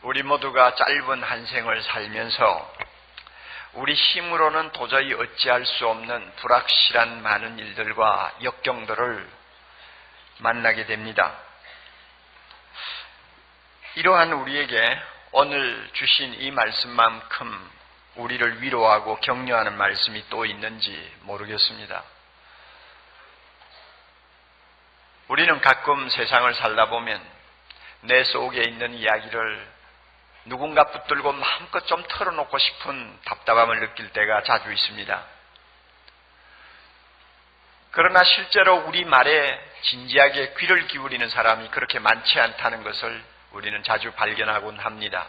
우리 모두가 짧은 한 생을 살면서 우리 힘으로는 도저히 어찌할 수 없는 불확실한 많은 일들과 역경들을 만나게 됩니다. 이러한 우리에게 오늘 주신 이 말씀만큼 우리를 위로하고 격려하는 말씀이 또 있는지 모르겠습니다. 우리는 가끔 세상을 살다 보면 내 속에 있는 이야기를 누군가 붙들고 마음껏 좀 털어놓고 싶은 답답함을 느낄 때가 자주 있습니다. 그러나 실제로 우리 말에 진지하게 귀를 기울이는 사람이 그렇게 많지 않다는 것을 우리는 자주 발견하곤 합니다.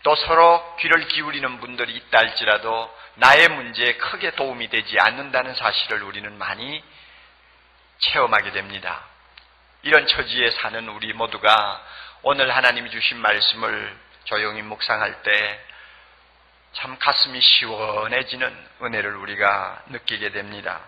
또 서로 귀를 기울이는 분들이 있다 할지라도 나의 문제에 크게 도움이 되지 않는다는 사실을 우리는 많이 체험하게 됩니다. 이런 처지에 사는 우리 모두가 오늘 하나님이 주신 말씀을 조용히 묵상할 때 참 가슴이 시원해지는 은혜를 우리가 느끼게 됩니다.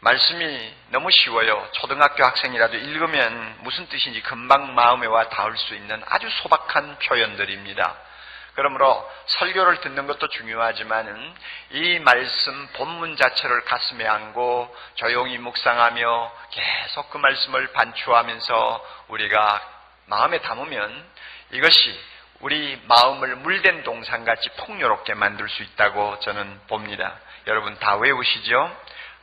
말씀이 너무 쉬워요. 초등학교 학생이라도 읽으면 무슨 뜻인지 금방 마음에 와 닿을 수 있는 아주 소박한 표현들입니다. 그러므로 설교를 듣는 것도 중요하지만 이 말씀 본문 자체를 가슴에 안고 조용히 묵상하며 계속 그 말씀을 반추하면서 우리가 마음에 담으면 이것이 우리 마음을 물된 동산같이 풍요롭게 만들 수 있다고 저는 봅니다. 여러분 다 외우시죠?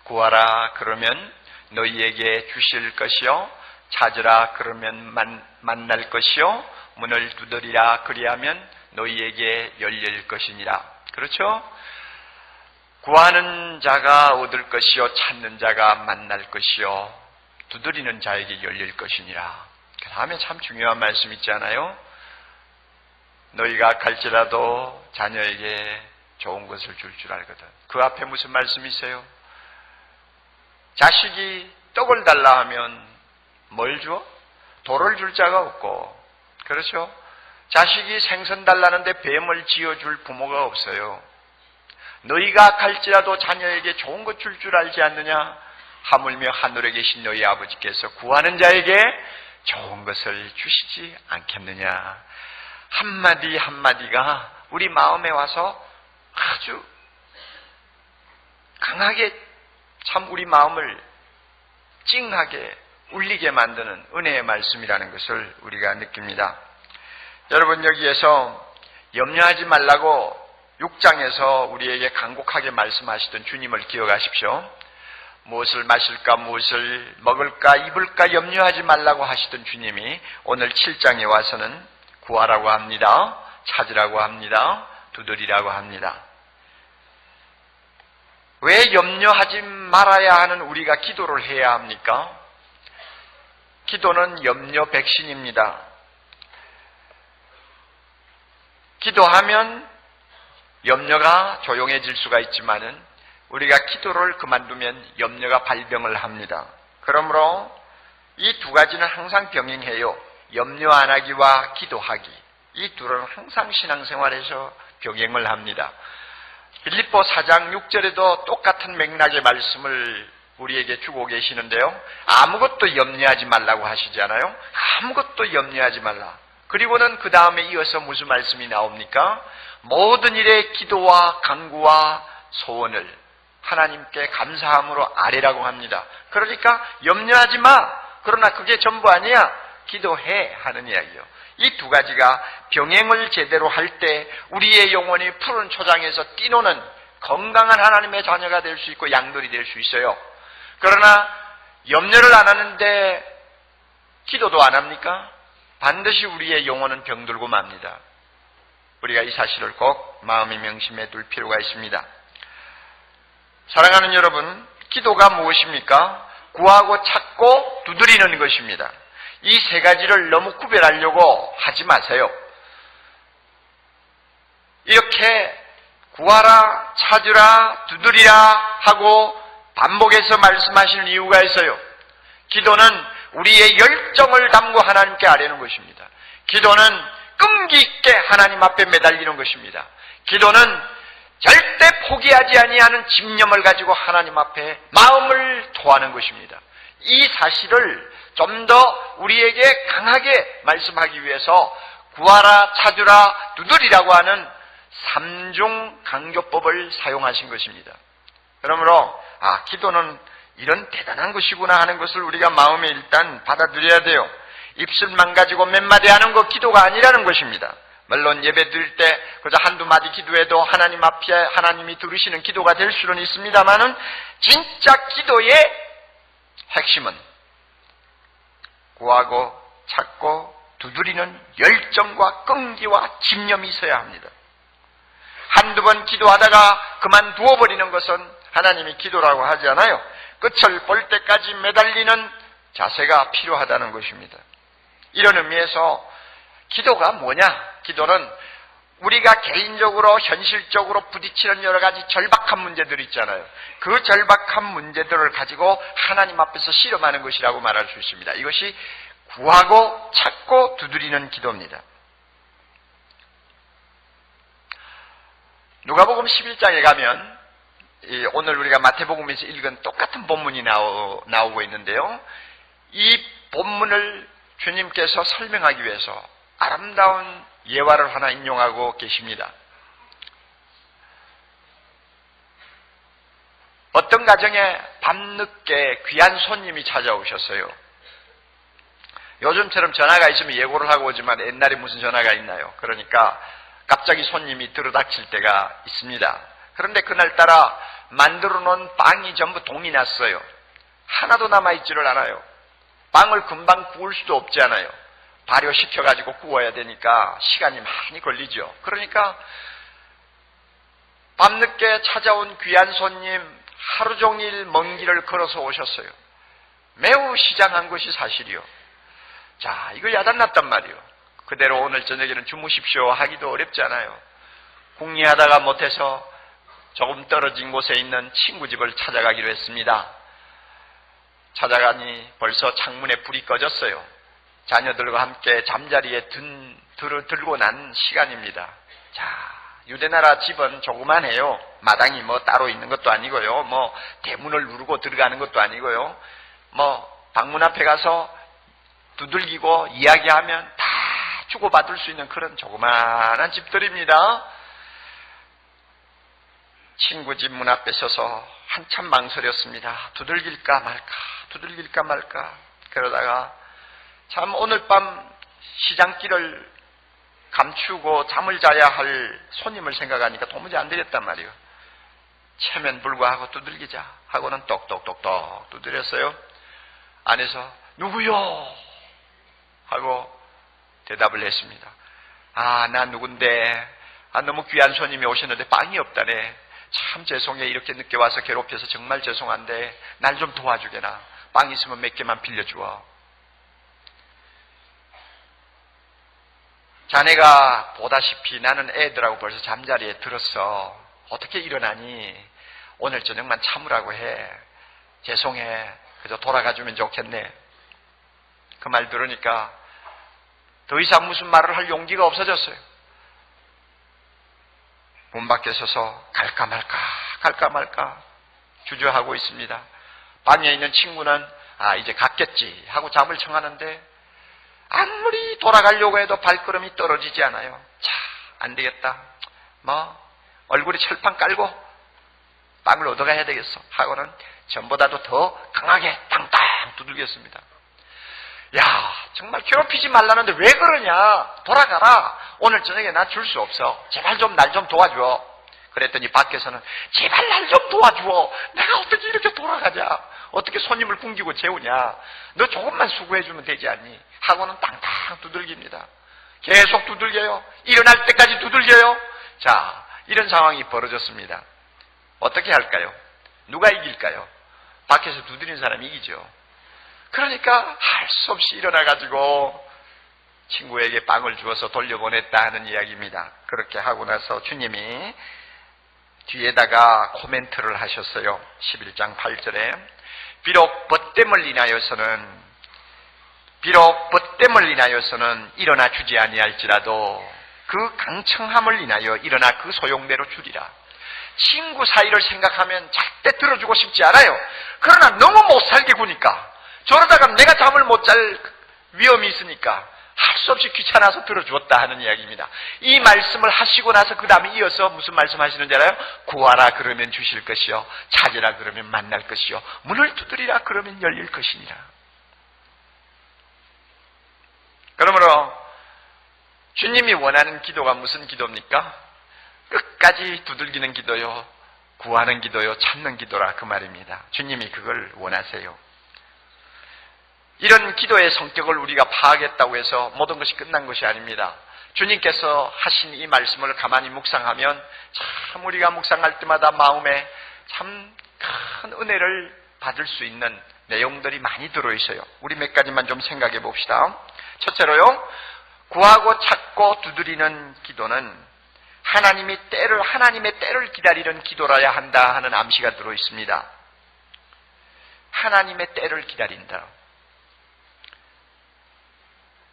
구하라 그러면 너희에게 주실 것이요, 찾으라 그러면 만날 것이요, 문을 두드리라 그리하면 너희에게 열릴 것이니라. 그렇죠? 구하는 자가 얻을 것이요, 찾는 자가 만날 것이요, 두드리는 자에게 열릴 것이니라. 그 다음에 참 중요한 말씀 있잖아요. 너희가 갈지라도 자녀에게 좋은 것을 줄 줄 알거든. 그 앞에 무슨 말씀이 있어요? 자식이 떡을 달라 하면 뭘 줘? 돌을 줄 자가 없고, 그렇죠? 자식이 생선 달라는데 뱀을 지어줄 부모가 없어요. 너희가 갈지라도 자녀에게 좋은 것 줄 줄 알지 않느냐? 하물며 하늘에 계신 너희 아버지께서 구하는 자에게 좋은 것을 주시지 않겠느냐? 한마디 한마디가 우리 마음에 와서 아주 강하게 참 우리 마음을 찡하게 울리게 만드는 은혜의 말씀이라는 것을 우리가 느낍니다. 여러분 여기에서 염려하지 말라고 6장에서 우리에게 간곡하게 말씀하시던 주님을 기억하십시오. 무엇을 마실까, 무엇을 먹을까, 입을까 염려하지 말라고 하시던 주님이 오늘 7장에 와서는 구하라고 합니다. 찾으라고 합니다. 두드리라고 합니다. 왜 염려하지 말아야 하는 우리가 기도를 해야 합니까? 기도는 염려 백신입니다. 기도하면 염려가 조용해질 수가 있지만은 우리가 기도를 그만두면 염려가 발병을 합니다. 그러므로 이 두 가지는 항상 병행해요. 염려 안 하기와 기도하기. 이 둘은 항상 신앙생활에서 병행을 합니다. 빌립보 4장 6절에도 똑같은 맥락의 말씀을 우리에게 주고 계시는데요. 아무것도 염려하지 말라고 하시잖아요. 아무것도 염려하지 말라. 그리고는 그 다음에 이어서 무슨 말씀이 나옵니까? 모든 일에 기도와 간구와 소원을 하나님께 감사함으로 아뢰라고 합니다. 그러니까 염려하지 마. 그러나 그게 전부 아니야. 기도해 하는 이야기요. 이 두 가지가 병행을 제대로 할 때 우리의 영혼이 푸른 초장에서 뛰노는 건강한 하나님의 자녀가 될 수 있고 양들이 될 수 있어요. 그러나 염려를 안 하는데 기도도 안 합니까? 반드시 우리의 영혼은 병들고 맙니다. 우리가 이 사실을 꼭 마음에 명심해 둘 필요가 있습니다. 사랑하는 여러분, 기도가 무엇입니까? 구하고 찾고 두드리는 것입니다. 이 세 가지를 너무 구별하려고 하지 마세요. 이렇게 구하라, 찾으라, 두드리라 하고 반복해서 말씀하시는 이유가 있어요. 기도는 우리의 열정을 담고 하나님께 아뢰는 것입니다. 기도는 끈기 있게 하나님 앞에 매달리는 것입니다. 기도는 절대 포기하지 아니하는 집념을 가지고 하나님 앞에 마음을 토하는 것입니다. 이 사실을 좀 더 우리에게 강하게 말씀하기 위해서 구하라, 찾으라, 두드리라고 하는 삼중 강조법을 사용하신 것입니다. 그러므로 기도는 이런 대단한 것이구나 하는 것을 우리가 마음에 일단 받아들여야 돼요. 입술만 가지고 몇 마디 하는 거 기도가 아니라는 것입니다. 물론 예배 드릴 때 그저 한두 마디 기도해도 하나님 앞에 하나님이 들으시는 기도가 될 수는 있습니다만은 진짜 기도의 핵심은 구하고 찾고 두드리는 열정과 끈기와 집념이 있어야 합니다. 한두 번 기도하다가 그만두어 버리는 것은 하나님이 기도라고 하지 않아요. 끝을 볼 때까지 매달리는 자세가 필요하다는 것입니다. 이런 의미에서 기도가 뭐냐? 기도는 우리가 개인적으로 현실적으로 부딪히는 여러 가지 절박한 문제들이 있잖아요. 그 절박한 문제들을 가지고 하나님 앞에서 씨름하는 것이라고 말할 수 있습니다. 이것이 구하고 찾고 두드리는 기도입니다. 누가복음 11장에 가면 오늘 우리가 마태복음에서 읽은 똑같은 본문이 나오고 있는데요. 이 본문을 주님께서 설명하기 위해서 아름다운 예화를 하나 인용하고 계십니다. 어떤 가정에 밤늦게 귀한 손님이 찾아오셨어요. 요즘처럼 전화가 있으면 예고를 하고 오지만 옛날에 무슨 전화가 있나요? 그러니까 갑자기 손님이 들어닥칠 때가 있습니다. 그런데 그날따라 만들어 놓은 빵이 전부 동이 났어요. 하나도 남아있지를 않아요. 빵을 금방 구울 수도 없지 않아요. 발효시켜가지고 구워야 되니까 시간이 많이 걸리죠. 그러니까 밤늦게 찾아온 귀한 손님 하루 종일 먼 길을 걸어서 오셨어요. 매우 시장한 것이 사실이요. 자, 이거 야단났단 말이요. 그대로 오늘 저녁에는 주무십시오 하기도 어렵지 않아요. 궁리하다가 못해서 조금 떨어진 곳에 있는 친구 집을 찾아가기로 했습니다. 찾아가니 벌써 창문에 불이 꺼졌어요. 자녀들과 함께 잠자리에 들고 난 시간입니다. 자, 유대나라 집은 조그만해요. 마당이 따로 있는 것도 아니고요. 대문을 누르고 들어가는 것도 아니고요. 방문 앞에 가서 두들기고 이야기하면 다 주고받을 수 있는 그런 조그만한 집들입니다. 친구 집 문 앞에 서서 한참 망설였습니다. 두들길까 말까. 그러다가 참 오늘 밤 시장길을 감추고 잠을 자야 할 손님을 생각하니까 도무지 안 되겠단 말이에요. 체면 불구하고 두들기자 하고는 똑똑똑똑 두드렸어요. 안에서 누구요? 하고 대답을 했습니다. 나 누군데 너무 귀한 손님이 오셨는데 빵이 없다네. 참 죄송해. 이렇게 늦게 와서 괴롭혀서 정말 죄송한데 날 좀 도와주게나. 빵 있으면 몇 개만 빌려주어. 자네가 보다시피 나는 애들하고 벌써 잠자리에 들었어. 어떻게 일어나니? 오늘 저녁만 참으라고 해. 죄송해. 그저 돌아가주면 좋겠네. 그 말 들으니까 더 이상 무슨 말을 할 용기가 없어졌어요. 문 밖에 서서 갈까 말까 주저하고 있습니다. 방에 있는 친구는 이제 갔겠지 하고 잠을 청하는데 아무리 돌아가려고 해도 발걸음이 떨어지지 않아요. 자, 안 되겠다. 얼굴에 철판 깔고 빵을 얻어가야 되겠어 하고는 전보다도 더 강하게 땅땅 두들겼습니다. 야, 정말 괴롭히지 말라는데 왜 그러냐? 돌아가라. 오늘 저녁에 나 줄 수 없어. 제발 좀 날 좀 도와줘. 그랬더니 밖에서는 제발 날 좀 도와줘. 내가 어떻게 이렇게 돌아가냐? 어떻게 손님을 굶기고 재우냐? 너 조금만 수고해주면 되지 않니? 하고는 땅땅 두들깁니다. 계속 두들겨요. 일어날 때까지 두들겨요. 자, 이런 상황이 벌어졌습니다. 어떻게 할까요? 누가 이길까요? 밖에서 두드리는 사람이 이기죠. 그러니까 할 수 없이 일어나가지고 친구에게 빵을 주어서 돌려보냈다 하는 이야기입니다. 그렇게 하고 나서 주님이 뒤에다가 코멘트를 하셨어요. 11장 8절에 비록 벗됨을 인하여서는 일어나 주지 아니할지라도 그 강청함을 인하여 일어나 그 소용대로 주리라. 친구 사이를 생각하면 절대 들어주고 싶지 않아요. 그러나 너무 못살게 구니까 저러다가 내가 잠을 못 잘 위험이 있으니까 할 수 없이 귀찮아서 들어주었다 하는 이야기입니다. 이 말씀을 하시고 나서 그 다음에 이어서 무슨 말씀 하시는지 알아요? 구하라 그러면 주실 것이요, 찾으라 그러면 만날 것이요, 문을 두드리라 그러면 열릴 것이니라. 그러므로 주님이 원하는 기도가 무슨 기도입니까? 끝까지 두들기는 기도요, 구하는 기도요, 찾는 기도라 그 말입니다. 주님이 그걸 원하세요. 이런 기도의 성격을 우리가 파악했다고 해서 모든 것이 끝난 것이 아닙니다. 주님께서 하신 이 말씀을 가만히 묵상하면 참 우리가 묵상할 때마다 마음에 참 큰 은혜를 받을 수 있는 내용들이 많이 들어있어요. 우리 몇 가지만 좀 생각해 봅시다. 첫째로요, 구하고 찾고 두드리는 기도는 하나님의 때를 기다리는 기도라야 한다 하는 암시가 들어있습니다. 하나님의 때를 기다린다.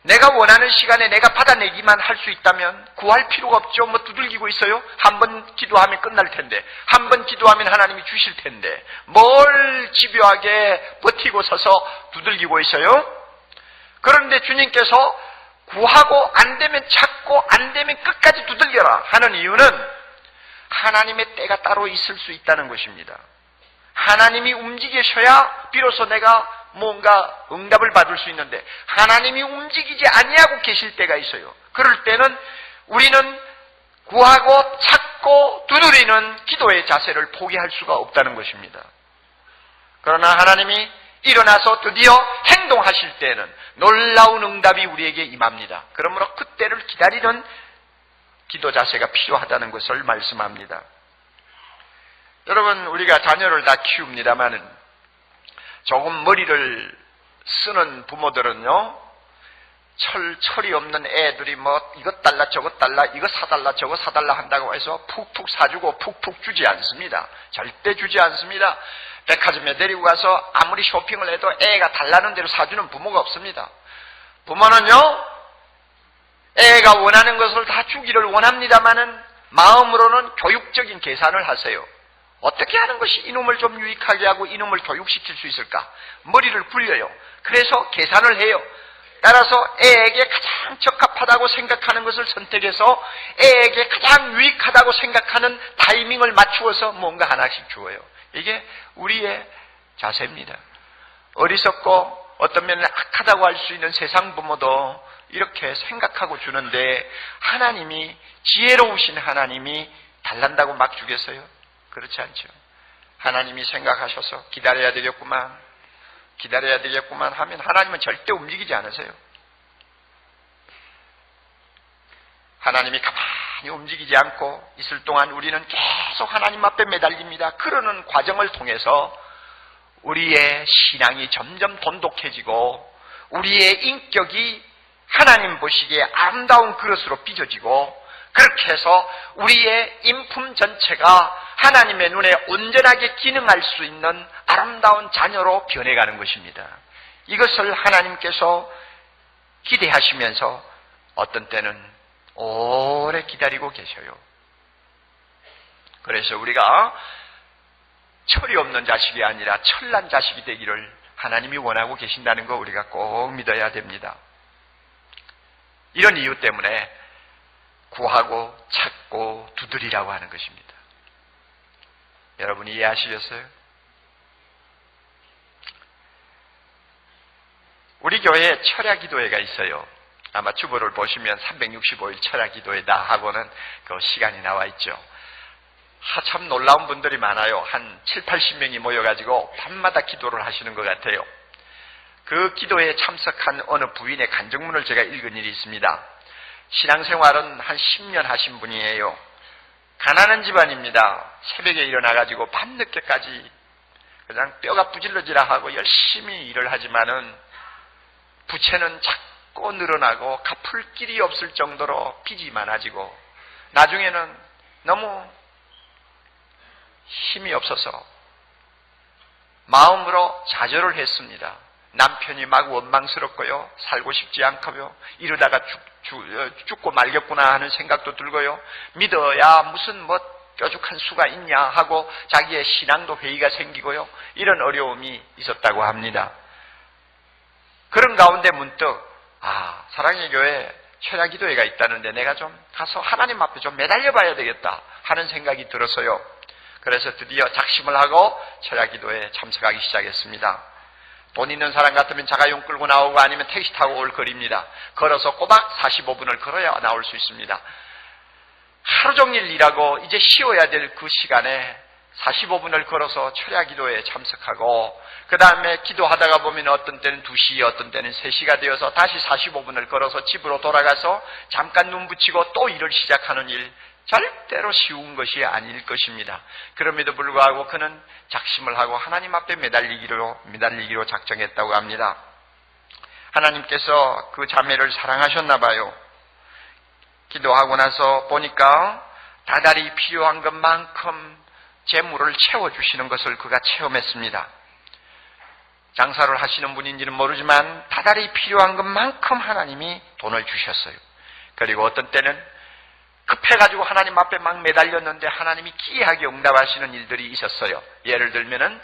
내가 원하는 시간에 내가 받아내기만 할 수 있다면 구할 필요가 없죠. 뭐 두들기고 있어요? 한 번 기도하면 끝날 텐데, 한 번 기도하면 하나님이 주실 텐데 뭘 집요하게 버티고 서서 두들기고 있어요? 그런데 주님께서 구하고 안 되면 찾고 안 되면 끝까지 두들겨라 하는 이유는 하나님의 때가 따로 있을 수 있다는 것입니다. 하나님이 움직이셔야 비로소 내가 뭔가 응답을 받을 수 있는데 하나님이 움직이지 아니하고 계실 때가 있어요. 그럴 때는 우리는 구하고 찾고 두드리는 기도의 자세를 포기할 수가 없다는 것입니다. 그러나 하나님이 일어나서 드디어 행동하실 때는 놀라운 응답이 우리에게 임합니다. 그러므로 그때를 기다리는 기도 자세가 필요하다는 것을 말씀합니다. 여러분, 우리가 자녀를 다 키웁니다마는 조금 머리를 쓰는 부모들은요, 철이 없는 애들이 뭐 이것 달라 저것 달라 이거 사달라 저거 사달라 한다고 해서 푹푹 사주고 푹푹 주지 않습니다. 절대 주지 않습니다. 백화점에 데리고 가서 아무리 쇼핑을 해도 애가 달라는 대로 사주는 부모가 없습니다. 부모는요, 애가 원하는 것을 다 주기를 원합니다마는 마음으로는 교육적인 계산을 하세요. 어떻게 하는 것이 이놈을 좀 유익하게 하고 이놈을 교육시킬 수 있을까? 머리를 굴려요. 그래서 계산을 해요. 따라서 애에게 가장 적합하다고 생각하는 것을 선택해서 애에게 가장 유익하다고 생각하는 타이밍을 맞추어서 뭔가 하나씩 주어요. 이게 우리의 자세입니다. 어리석고 어떤 면은 악하다고 할 수 있는 세상 부모도 이렇게 생각하고 주는데 하나님이, 지혜로우신 하나님이 달란다고 막 주겠어요? 그렇지 않죠. 하나님이 생각하셔서 기다려야 되겠구만 하면 하나님은 절대 움직이지 않으세요. 하나님이 가만히 움직이지 않고 있을 동안 우리는 계속 하나님 앞에 매달립니다. 그러는 과정을 통해서 우리의 신앙이 점점 돈독해지고 우리의 인격이 하나님 보시기에 아름다운 그릇으로 빚어지고, 그렇게 해서 우리의 인품 전체가 하나님의 눈에 온전하게 기능할 수 있는 아름다운 자녀로 변해가는 것입니다. 이것을 하나님께서 기대하시면서 어떤 때는 오래 기다리고 계셔요. 그래서 우리가 철이 없는 자식이 아니라 철난 자식이 되기를 하나님이 원하고 계신다는 거 우리가 꼭 믿어야 됩니다. 이런 이유 때문에 구하고 찾고 두드리라고 하는 것입니다. 여러분이 이해하시겠어요? 우리 교회에 철야기도회가 있어요. 아마 주보를 보시면 365일 철야기도회다 하고는 그 시간이 나와 있죠. 참 놀라운 분들이 많아요. 한 7, 80명이 모여가지고 밤마다 기도를 하시는 것 같아요. 그 기도에 참석한 어느 부인의 간증문을 제가 읽은 일이 있습니다. 신앙생활은 한 10년 하신 분이에요. 가난한 집안입니다. 새벽에 일어나가지고 밤늦게까지 그냥 뼈가 부질러지라 하고 열심히 일을 하지만은 부채는 자꾸 늘어나고 갚을 길이 없을 정도로 빚이 많아지고 나중에는 너무 힘이 없어서 마음으로 좌절을 했습니다. 남편이 막 원망스럽고요, 살고 싶지 않고요, 이러다가 죽고 말겠구나 하는 생각도 들고요, 믿어야 무슨 뭐 뾰족한 수가 있냐 하고 자기의 신앙도 회의가 생기고요, 이런 어려움이 있었다고 합니다. 그런 가운데 문득 사랑의 교회 철야기도회가 있다는데 내가 좀 가서 하나님 앞에 좀 매달려 봐야 되겠다 하는 생각이 들어서요. 그래서 드디어 작심을 하고 철야기도회에 참석하기 시작했습니다. 돈 있는 사람 같으면 자가용 끌고 나오고 아니면 택시 타고 올 거리입니다. 걸어서 꼬박 45분을 걸어야 나올 수 있습니다. 하루 종일 일하고 이제 쉬어야 될 그 시간에 45분을 걸어서 철야기도회에 참석하고 그 다음에 기도하다가 보면 어떤 때는 2시, 어떤 때는 3시가 되어서 다시 45분을 걸어서 집으로 돌아가서 잠깐 눈 붙이고 또 일을 시작하는 일, 절대로 쉬운 것이 아닐 것입니다. 그럼에도 불구하고 그는 작심을 하고 하나님 앞에 매달리기로 작정했다고 합니다. 하나님께서 그 자매를 사랑하셨나 봐요. 기도하고 나서 보니까 다달이 필요한 것만큼 재물을 채워주시는 것을 그가 체험했습니다. 장사를 하시는 분인지는 모르지만 다달이 필요한 것만큼 하나님이 돈을 주셨어요. 그리고 어떤 때는 급해가지고 하나님 앞에 막 매달렸는데 하나님이 기이하게 응답하시는 일들이 있었어요. 예를 들면은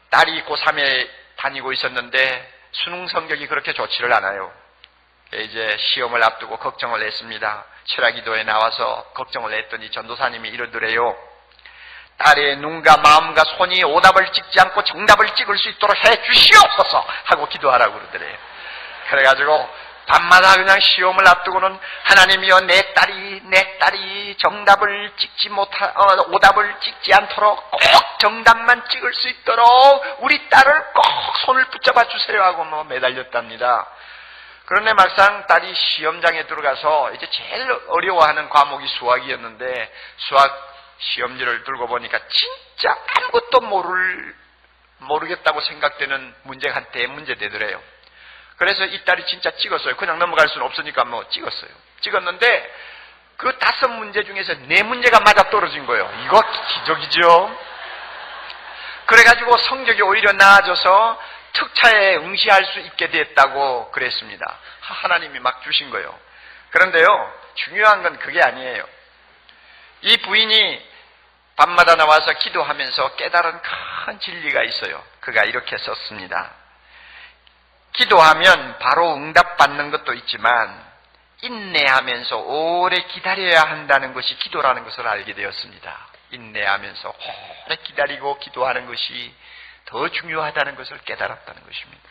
딸이 고3에 다니고 있었는데 수능 성적이 그렇게 좋지를 않아요. 이제 시험을 앞두고 걱정을 했습니다. 철야기도에 나와서 걱정을 했더니 전도사님이 이러더래요. 딸의 눈과 마음과 손이 오답을 찍지 않고 정답을 찍을 수 있도록 해 주시옵소서 하고 기도하라고 그러더래요. 그래가지고 밤마다 그냥 시험을 앞두고는 하나님이여 내 딸이 정답을 오답을 찍지 않도록 꼭 정답만 찍을 수 있도록 우리 딸을 꼭 손을 붙잡아 주세요 하고 매달렸답니다. 그런데 막상 딸이 시험장에 들어가서 이제 제일 어려워하는 과목이 수학이었는데 수학 시험지를 들고 보니까 진짜 아무것도 모르겠다고 생각되는 문제가 한 대문제 되더래요. 그래서 이 딸이 진짜 찍었어요. 그냥 넘어갈 수는 없으니까 찍었어요. 찍었는데 그 5문제 중에서 4문제가 맞아 떨어진 거예요. 이거 기적이죠. 그래가지고 성적이 오히려 나아져서 특차에 응시할 수 있게 됐다고 그랬습니다. 하나님이 막 주신 거예요. 그런데요, 중요한 건 그게 아니에요. 이 부인이 밤마다 나와서 기도하면서 깨달은 큰 진리가 있어요. 그가 이렇게 썼습니다. 기도하면 바로 응답받는 것도 있지만 인내하면서 오래 기다려야 한다는 것이 기도라는 것을 알게 되었습니다. 인내하면서 오래 기다리고 기도하는 것이 더 중요하다는 것을 깨달았다는 것입니다.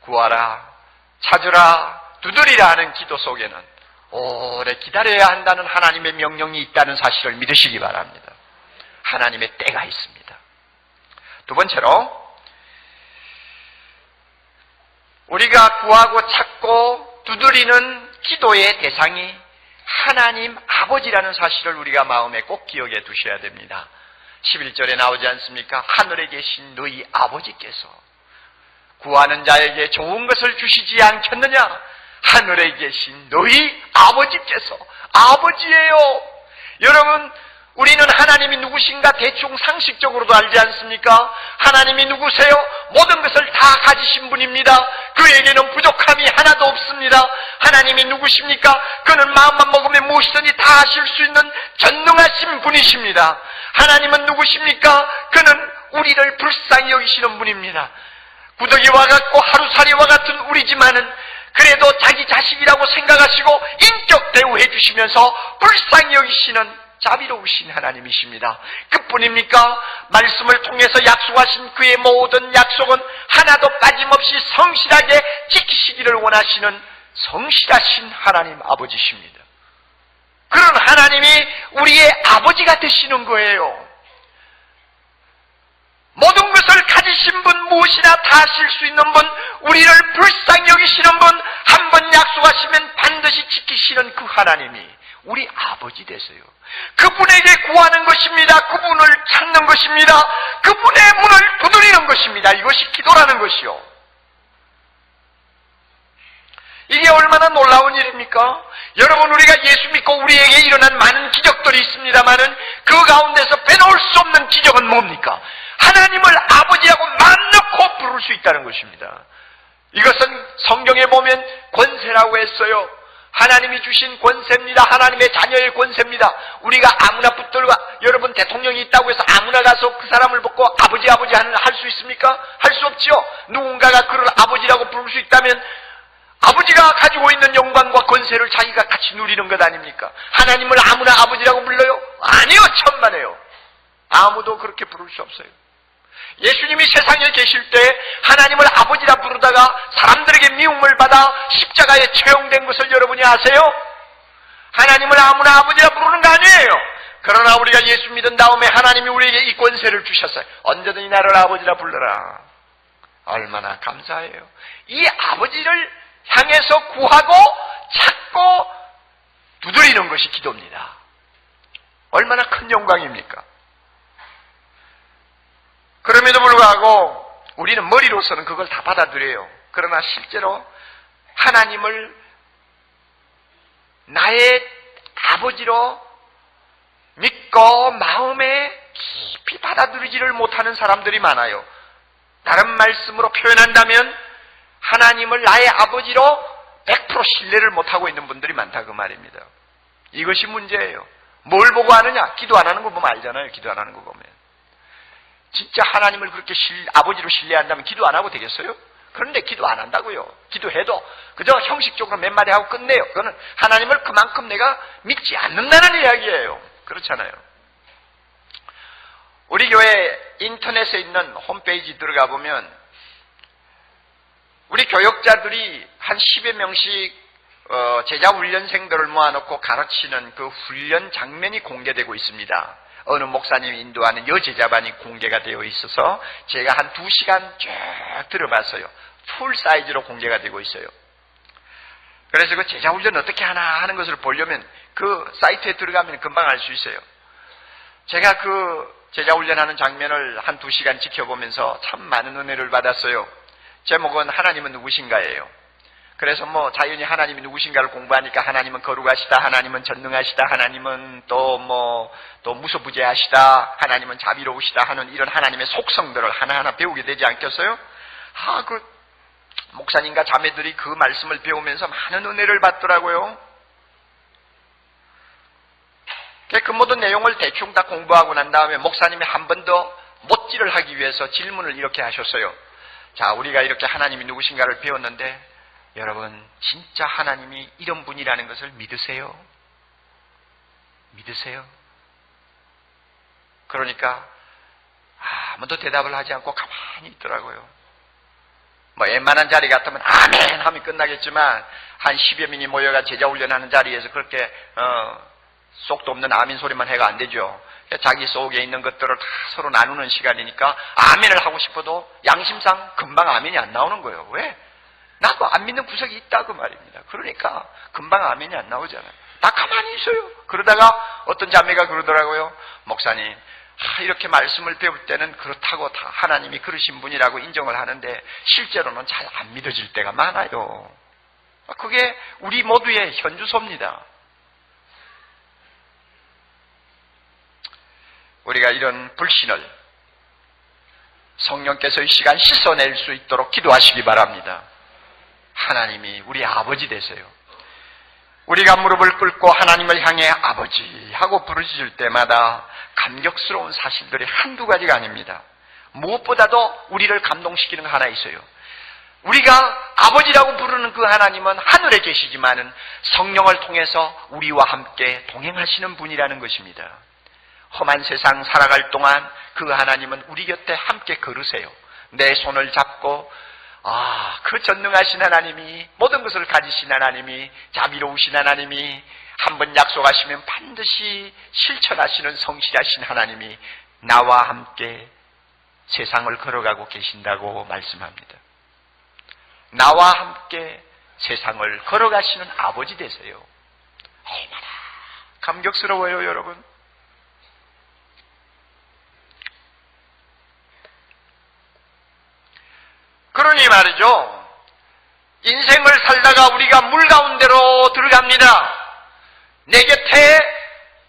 구하라, 찾으라, 두드리라 하는 기도 속에는 오래 기다려야 한다는 하나님의 명령이 있다는 사실을 믿으시기 바랍니다. 하나님의 때가 있습니다. 두 번째로 우리가 구하고 찾고 두드리는 기도의 대상이 하나님 아버지라는 사실을 우리가 마음에 꼭 기억해 두셔야 됩니다. 11절에 나오지 않습니까? 하늘에 계신 너희 아버지께서 구하는 자에게 좋은 것을 주시지 않겠느냐? 하늘에 계신 너희 아버지께서 아버지예요. 여러분, 우리는 하나님이 누구신가 대충 상식적으로도 알지 않습니까? 하나님이 누구세요? 모든 것을 다 가지신 분입니다. 그에게는 부족함이 하나도 없습니다. 하나님이 누구십니까? 그는 마음만 먹으면 무엇이든지 다 하실 수 있는 전능하신 분이십니다. 하나님은 누구십니까? 그는 우리를 불쌍히 여기시는 분입니다. 구더기와 같고 하루살이와 같은 우리지만은 그래도 자기 자식이라고 생각하시고 인격 대우해 주시면서 불쌍히 여기시는 자비로우신 하나님이십니다. 그뿐입니까? 말씀을 통해서 약속하신 그의 모든 약속은 하나도 빠짐없이 성실하게 지키시기를 원하시는 성실하신 하나님 아버지십니다. 그런 하나님이 우리의 아버지가 되시는 거예요. 모든 것을 가지신 분, 무엇이나 다 하실 수 있는 분, 우리를 불쌍히 여기시는 분, 한 번 약속하시면 반드시 지키시는 그 하나님이 우리 아버지 되세요. 그분에게 구하는 것입니다. 그분을 찾는 것입니다. 그분의 문을 두드리는 것입니다. 이것이 기도라는 것이요. 이게 얼마나 놀라운 일입니까? 여러분, 우리가 예수 믿고 우리에게 일어난 많은 기적들이 있습니다마는 그 가운데서 빼놓을 수 없는 기적은 뭡니까? 하나님을 아버지라고 맘 놓고 부를 수 있다는 것입니다. 이것은 성경에 보면 권세라고 했어요. 하나님이 주신 권세입니다. 하나님의 자녀의 권세입니다. 우리가 아무나 붙들고, 여러분 대통령이 있다고 해서 아무나 가서 그 사람을 보고 아버지 할 수 있습니까? 할 수 없지요. 누군가가 그를 아버지라고 부를 수 있다면 아버지가 가지고 있는 영광과 권세를 자기가 같이 누리는 것 아닙니까? 하나님을 아무나 아버지라고 불러요? 아니요, 천만에요. 아무도 그렇게 부를 수 없어요. 예수님이 세상에 계실 때 하나님을 아버지라 부르다가 사람들에게 미움을 받아 십자가에 처형된 것을 여러분이 아세요? 하나님을 아무나 아버지라 부르는 거 아니에요. 그러나 우리가 예수 믿은 다음에 하나님이 우리에게 이 권세를 주셨어요. 언제든지 나를 아버지라 불러라. 얼마나 감사해요. 이 아버지를 향해서 구하고 찾고 두드리는 것이 기도입니다. 얼마나 큰 영광입니까? 그럼에도 불구하고 우리는 머리로서는 그걸 다 받아들여요. 그러나 실제로 하나님을 나의 아버지로 믿고 마음에 깊이 받아들이지를 못하는 사람들이 많아요. 다른 말씀으로 표현한다면 하나님을 나의 아버지로 100% 신뢰를 못하고 있는 분들이 많다 그 말입니다. 이것이 문제예요. 뭘 보고 아느냐? 기도 안 하는 거 보면 알잖아요. 기도 안 하는 거 보면. 진짜 하나님을 그렇게 아버지로 신뢰한다면 기도 안 하고 되겠어요? 그런데 기도 안 한다고요. 기도해도 그저 형식적으로 몇 마디 하고 끝내요. 그거는 하나님을 그만큼 내가 믿지 않는다는 이야기예요. 그렇잖아요. 우리 교회 인터넷에 있는 홈페이지 들어가 보면 우리 교역자들이 한 10여 명씩 제자 훈련생들을 모아놓고 가르치는 그 훈련 장면이 공개되고 있습니다. 어느 목사님이 인도하는 여제자반이 공개가 되어 있어서 제가 한 2시간 쭉 들어봤어요. 풀 사이즈로 공개가 되고 있어요. 그래서 그 제자훈련 어떻게 하나 하는 것을 보려면 그 사이트에 들어가면 금방 알 수 있어요. 제가 그 제자훈련하는 장면을 한 2시간 지켜보면서 참 많은 은혜를 받았어요. 제목은 하나님은 누구신가예요. 그래서 자연히 하나님이 누구신가를 공부하니까 하나님은 거룩하시다, 하나님은 전능하시다, 하나님은 또 무소부재하시다, 하나님은 자비로우시다 하는 이런 하나님의 속성들을 하나하나 배우게 되지 않겠어요? 그 목사님과 자매들이 그 말씀을 배우면서 많은 은혜를 받더라고요. 그 모든 내용을 대충 다 공부하고 난 다음에 목사님이 한 번 더 못질을 하기 위해서 질문을 이렇게 하셨어요. 자, 우리가 이렇게 하나님이 누구신가를 배웠는데 여러분 진짜 하나님이 이런 분이라는 것을 믿으세요? 믿으세요? 그러니까 아무도 대답을 하지 않고 가만히 있더라고요. 웬만한 자리 같으면 아멘 하면 끝나겠지만 한 10여 명이 모여가 제자훈련하는 자리에서 그렇게 속도 없는 아멘 소리만 해가 안 되죠. 자기 속에 있는 것들을 다 서로 나누는 시간이니까 아멘을 하고 싶어도 양심상 금방 아멘이 안 나오는 거예요. 왜? 나도 안 믿는 구석이 있다 그 말입니다. 그러니까 금방 아멘이 안 나오잖아요. 다 가만히 있어요. 그러다가 어떤 자매가 그러더라고요. 목사님, 이렇게 말씀을 배울 때는 그렇다고 다 하나님이 그러신 분이라고 인정을 하는데 실제로는 잘 안 믿어질 때가 많아요. 그게 우리 모두의 현주소입니다. 우리가 이런 불신을 성령께서 이 시간 씻어낼 수 있도록 기도하시기 바랍니다. 하나님이 우리 아버지 되세요. 우리가 무릎을 꿇고 하나님을 향해 아버지 하고 부르짖을 때마다 감격스러운 사실들이 한두 가지가 아닙니다. 무엇보다도 우리를 감동시키는 거 하나 있어요. 우리가 아버지라고 부르는 그 하나님은 하늘에 계시지만은 성령을 통해서 우리와 함께 동행하시는 분이라는 것입니다. 험한 세상 살아갈 동안 그 하나님은 우리 곁에 함께 걸으세요. 내 손을 잡고 그 전능하신 하나님이, 모든 것을 가지신 하나님이, 자비로우신 하나님이, 한번 약속하시면 반드시 실천하시는 성실하신 하나님이 나와 함께 세상을 걸어가고 계신다고 말씀합니다. 나와 함께 세상을 걸어가시는 아버지 되세요. 얼마나 감격스러워요, 여러분. 그러니 말이죠. 인생을 살다가 우리가 물 가운데로 들어갑니다. 내 곁에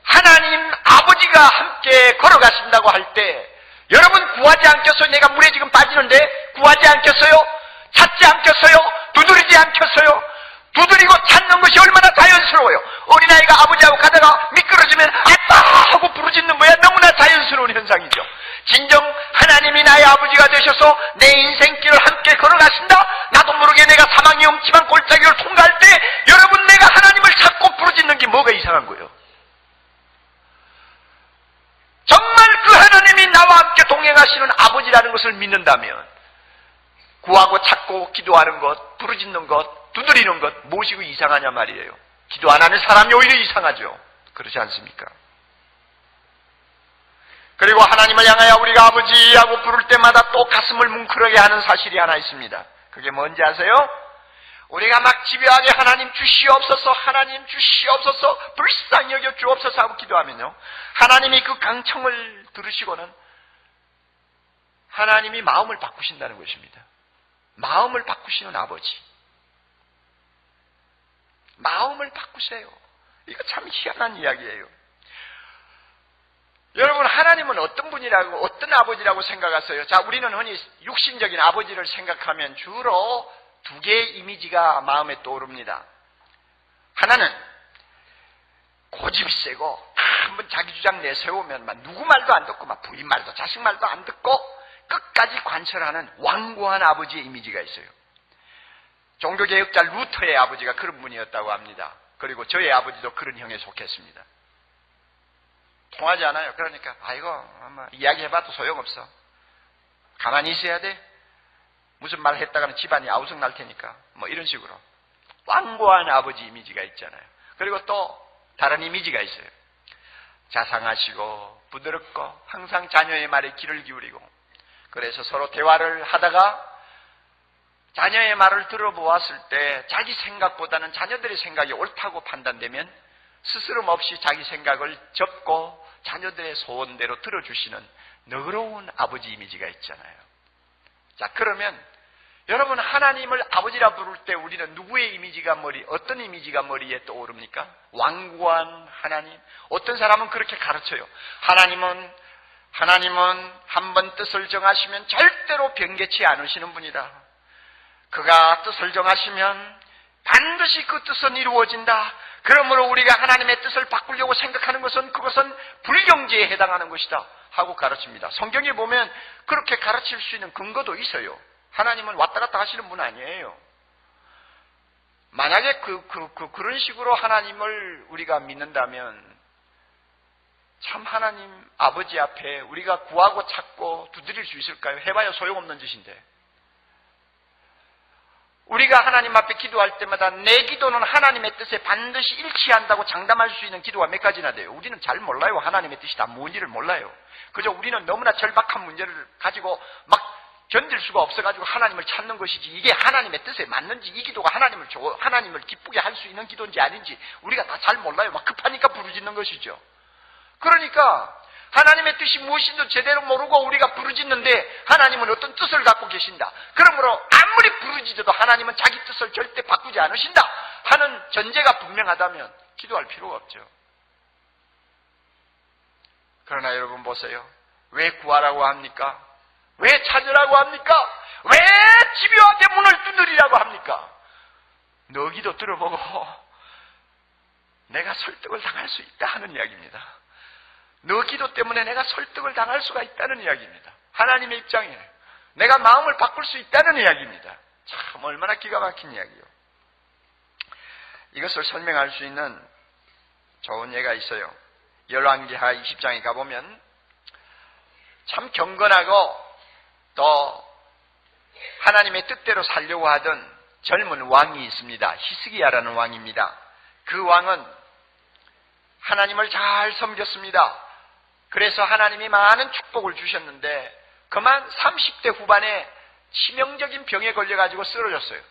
하나님 아버지가 함께 걸어가신다고 할 때 여러분 구하지 않겠어요? 내가 물에 지금 빠지는데 구하지 않겠어요? 찾지 않겠어요? 두드리지 않겠어요? 두드리고 찾는 것이 얼마나 아이가 아버지하고 가다가 미끄러지면 아빠 하고 부르짖는 거야. 너무나 자연스러운 현상이죠. 진정 하나님이 나의 아버지가 되셔서 내 인생길을 함께 걸어가신다. 나도 모르게 내가 사망의 엄침한 골짜기를 통과할 때 여러분 내가 하나님을 찾고 부르짖는 게 뭐가 이상한 거예요? 정말 그 하나님이 나와 함께 동행하시는 아버지라는 것을 믿는다면 구하고 찾고 기도하는 것, 부르짖는 것, 두드리는 것 무엇이고 이상하냐 말이에요. 기도 안 하는 사람이 오히려 이상하죠. 그렇지 않습니까? 그리고 하나님을 향하여 우리가 아버지하고 부를 때마다 또 가슴을 뭉클하게 하는 사실이 하나 있습니다. 그게 뭔지 아세요? 우리가 막 집요하게 하나님 주시옵소서, 하나님 주시옵소서, 불쌍히 여겨 주옵소서 하고 기도하면요, 하나님이 그 강청을 들으시고는 하나님이 마음을 바꾸신다는 것입니다. 마음을 바꾸시는 아버지. 마음을 바꾸세요. 이거 참 희한한 이야기예요. 여러분, 하나님은 어떤 분이라고, 어떤 아버지라고 생각하세요? 자, 우리는 흔히 육신적인 아버지를 생각하면 주로 두 개의 이미지가 마음에 떠오릅니다. 하나는 고집이 세고 한번 자기 주장 내세우면 막 누구 말도 안 듣고 막 부인 말도 자식 말도 안 듣고 끝까지 관철하는 완고한 아버지의 이미지가 있어요. 종교개혁자 루터의 아버지가 그런 분이었다고 합니다. 그리고 저의 아버지도 그런 형에 속했습니다. 통하지 않아요. 그러니까 아이고 아마 이야기해봐도 소용없어. 가만히 있어야 돼. 무슨 말 했다가는 집안이 아우성 날 테니까 뭐 이런 식으로 완고한 아버지 이미지가 있잖아요. 그리고 또 다른 이미지가 있어요. 자상하시고 부드럽고 항상 자녀의 말에 귀를 기울이고, 그래서 서로 대화를 하다가 자녀의 말을 들어보았을 때 자기 생각보다는 자녀들의 생각이 옳다고 판단되면 스스럼 없이 자기 생각을 접고 자녀들의 소원대로 들어주시는 너그러운 아버지 이미지가 있잖아요. 자, 그러면 여러분, 하나님을 아버지라 부를 때 우리는 누구의 이미지가 어떤 이미지가 머리에 떠오릅니까? 완고한 하나님. 어떤 사람은 그렇게 가르쳐요. 하나님은 한번 뜻을 정하시면 절대로 변개치 않으시는 분이다. 그가 뜻을 정하시면 반드시 그 뜻은 이루어진다. 그러므로 우리가 하나님의 뜻을 바꾸려고 생각하는 것은 그것은 불경지에 해당하는 것이다 하고 가르칩니다. 성경에 보면 그렇게 가르칠 수 있는 근거도 있어요. 하나님은 왔다 갔다 하시는 분 아니에요. 만약에 그런 식으로 하나님을 우리가 믿는다면 참 하나님 아버지 앞에 우리가 구하고 찾고 두드릴 수 있을까요? 해봐야 소용없는 짓인데. 우리가 하나님 앞에 기도할 때마다 내 기도는 하나님의 뜻에 반드시 일치한다고 장담할 수 있는 기도가 몇 가지나 돼요. 우리는 잘 몰라요. 하나님의 뜻이 다 뭔지를 몰라요. 그저 우리는 너무나 절박한 문제를 가지고 막 견딜 수가 없어가지고 하나님을 찾는 것이지, 이게 하나님의 뜻에 맞는지, 이 기도가 하나님을 기쁘게 할 수 있는 기도인지 아닌지 우리가 다 잘 몰라요. 막 급하니까 부르짖는 것이죠. 그러니까 하나님의 뜻이 무엇인지 제대로 모르고 우리가 부르짖는데 하나님은 어떤 뜻을 갖고 계신다. 그러므로 아무리 부르짖어도 하나님은 자기 뜻을 절대 바꾸지 않으신다 하는 전제가 분명하다면 기도할 필요가 없죠. 그러나 여러분 보세요. 왜 구하라고 합니까? 왜 찾으라고 합니까? 왜 집요하게 문을 두드리라고 합니까? 너 기도 들어보고 내가 설득을 당할 수 있다 하는 이야기입니다. 너 기도 때문에 내가 설득을 당할 수가 있다는 이야기입니다. 하나님의 입장에 내가 마음을 바꿀 수 있다는 이야기입니다. 참 얼마나 기가 막힌 이야기요. 이것을 설명할 수 있는 좋은 예가 있어요. 열왕기하 20장에 가보면 참 경건하고 또 하나님의 뜻대로 살려고 하던 젊은 왕이 있습니다. 히스기야라는 왕입니다. 그 왕은 하나님을 잘 섬겼습니다. 그래서 하나님이 많은 축복을 주셨는데 그만 30대 후반에 치명적인 병에 걸려가지고 쓰러졌어요.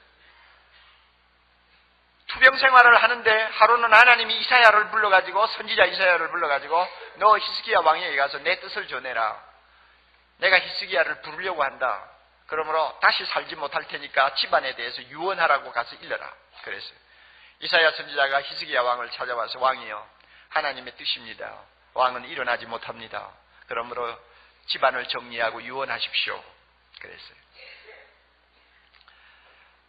투병 생활을 하는데 하루는 하나님이 이사야를 불러가지고, 선지자 이사야를 불러가지고 너 히스기야 왕에게 가서 내 뜻을 전해라. 내가 히스기야를 부르려고 한다. 그러므로 다시 살지 못할 테니까 집안에 대해서 유언하라고 가서 일러라. 그랬어요. 이사야 선지자가 히스기야 왕을 찾아와서 왕이여, 하나님의 뜻입니다. 왕은 일어나지 못합니다. 그러므로 집안을 정리하고 유언하십시오. 그랬어요.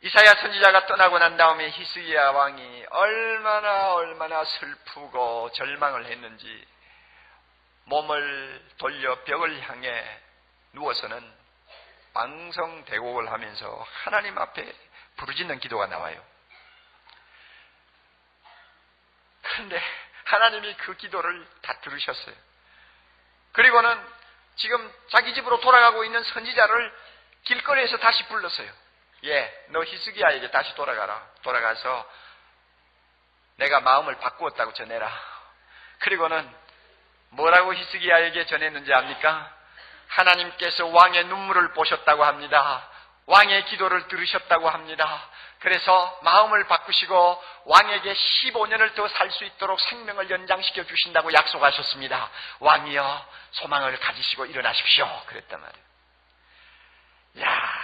이사야 선지자가 떠나고 난 다음에 히스기야 왕이 얼마나 슬프고 절망을 했는지 몸을 돌려 벽을 향해 누워서는 방성대곡을 하면서 하나님 앞에 부르짖는 기도가 나와요. 그런데 하나님이 그 기도를 다 들으셨어요. 그리고는 지금 자기 집으로 돌아가고 있는 선지자를 길거리에서 다시 불렀어요. 너 히스기야에게 다시 돌아가라. 돌아가서 내가 마음을 바꾸었다고 전해라. 그리고는 뭐라고 히스기야에게 전했는지 압니까? 하나님께서 왕의 눈물을 보셨다고 합니다. 왕의 기도를 들으셨다고 합니다. 그래서 마음을 바꾸시고 왕에게 15년을 더 살 수 있도록 생명을 연장시켜 주신다고 약속하셨습니다. 왕이여 소망을 가지시고 일어나십시오. 그랬단 말이에요.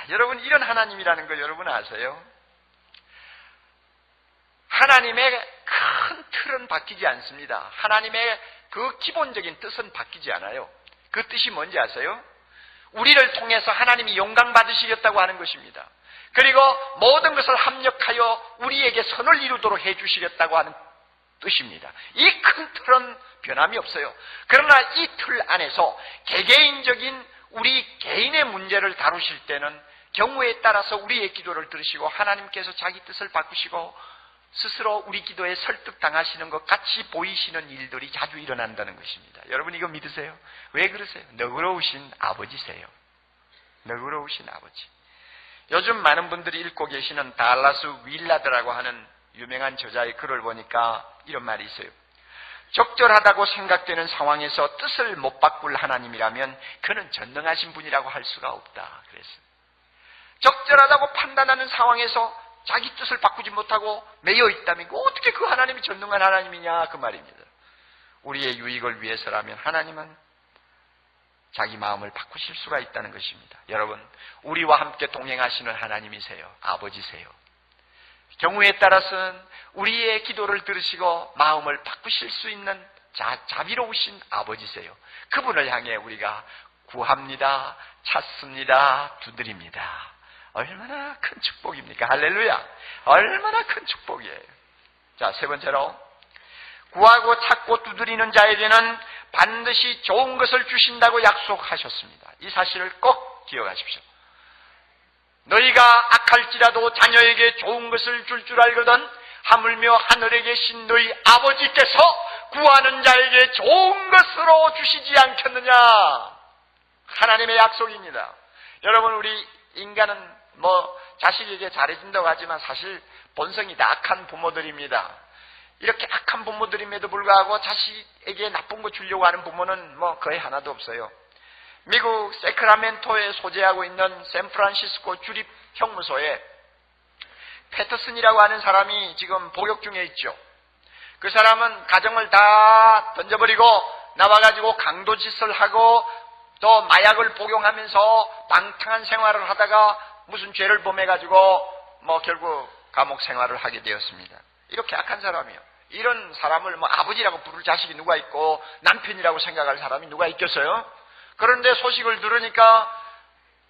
여러분, 이런 하나님이라는 거 여러분 아세요? 하나님의 큰 틀은 바뀌지 않습니다. 하나님의 그 기본적인 뜻은 바뀌지 않아요. 그 뜻이 뭔지 아세요? 우리를 통해서 하나님이 영광 받으시겠다고 하는 것입니다. 그리고 모든 것을 합력하여 우리에게 선을 이루도록 해주시겠다고 하는 뜻입니다. 이 큰 틀은 변함이 없어요. 그러나 이 틀 안에서 개개인적인 우리 개인의 문제를 다루실 때는 경우에 따라서 우리의 기도를 들으시고 하나님께서 자기 뜻을 바꾸시고 스스로 우리 기도에 설득당하시는 것 같이 보이시는 일들이 자주 일어난다는 것입니다. 여러분 이거 믿으세요? 왜 그러세요? 너그러우신 아버지세요. 너그러우신 아버지. 요즘 많은 분들이 읽고 계시는 달라스 윌라드라고 하는 유명한 저자의 글을 보니까 이런 말이 있어요. 적절하다고 생각되는 상황에서 뜻을 못 바꿀 하나님이라면 그는 전능하신 분이라고 할 수가 없다. 그랬어요. 적절하다고 판단하는 상황에서 자기 뜻을 바꾸지 못하고 매여 있다면 어떻게 그 하나님이 전능한 하나님이냐 그 말입니다. 우리의 유익을 위해서라면 하나님은 자기 마음을 바꾸실 수가 있다는 것입니다. 여러분, 우리와 함께 동행하시는 하나님이세요. 아버지세요. 경우에 따라서는 우리의 기도를 들으시고 마음을 바꾸실 수 있는 자비로우신 아버지세요. 그분을 향해 우리가 구합니다, 찾습니다, 두드립니다. 얼마나 큰 축복입니까? 할렐루야! 얼마나 큰 축복이에요. 자, 세 번째로 구하고 찾고 두드리는 자에게는 반드시 좋은 것을 주신다고 약속하셨습니다. 이 사실을 꼭 기억하십시오. 너희가 악할지라도 자녀에게 좋은 것을 줄 줄 알거든 하물며 하늘에 계신 너희 아버지께서 구하는 자에게 좋은 것으로 주시지 않겠느냐. 하나님의 약속입니다. 여러분, 우리 인간은 자식에게 잘해준다고 하지만 사실 본성이 다 악한 부모들입니다. 이렇게 악한 부모들임에도 불구하고 자식에게 나쁜 거 주려고 하는 부모는 거의 하나도 없어요. 미국 세크라멘토에 소재하고 있는 샌프란시스코 주립 형무소에 패터슨이라고 하는 사람이 지금 복역 중에 있죠. 그 사람은 가정을 다 던져버리고 나와가지고 강도짓을 하고 또 마약을 복용하면서 방탕한 생활을 하다가 무슨 죄를 범해가지고 결국 감옥 생활을 하게 되었습니다. 이렇게 악한 사람이요. 이런 사람을 아버지라고 부를 자식이 누가 있고 남편이라고 생각할 사람이 누가 있겠어요? 그런데 소식을 들으니까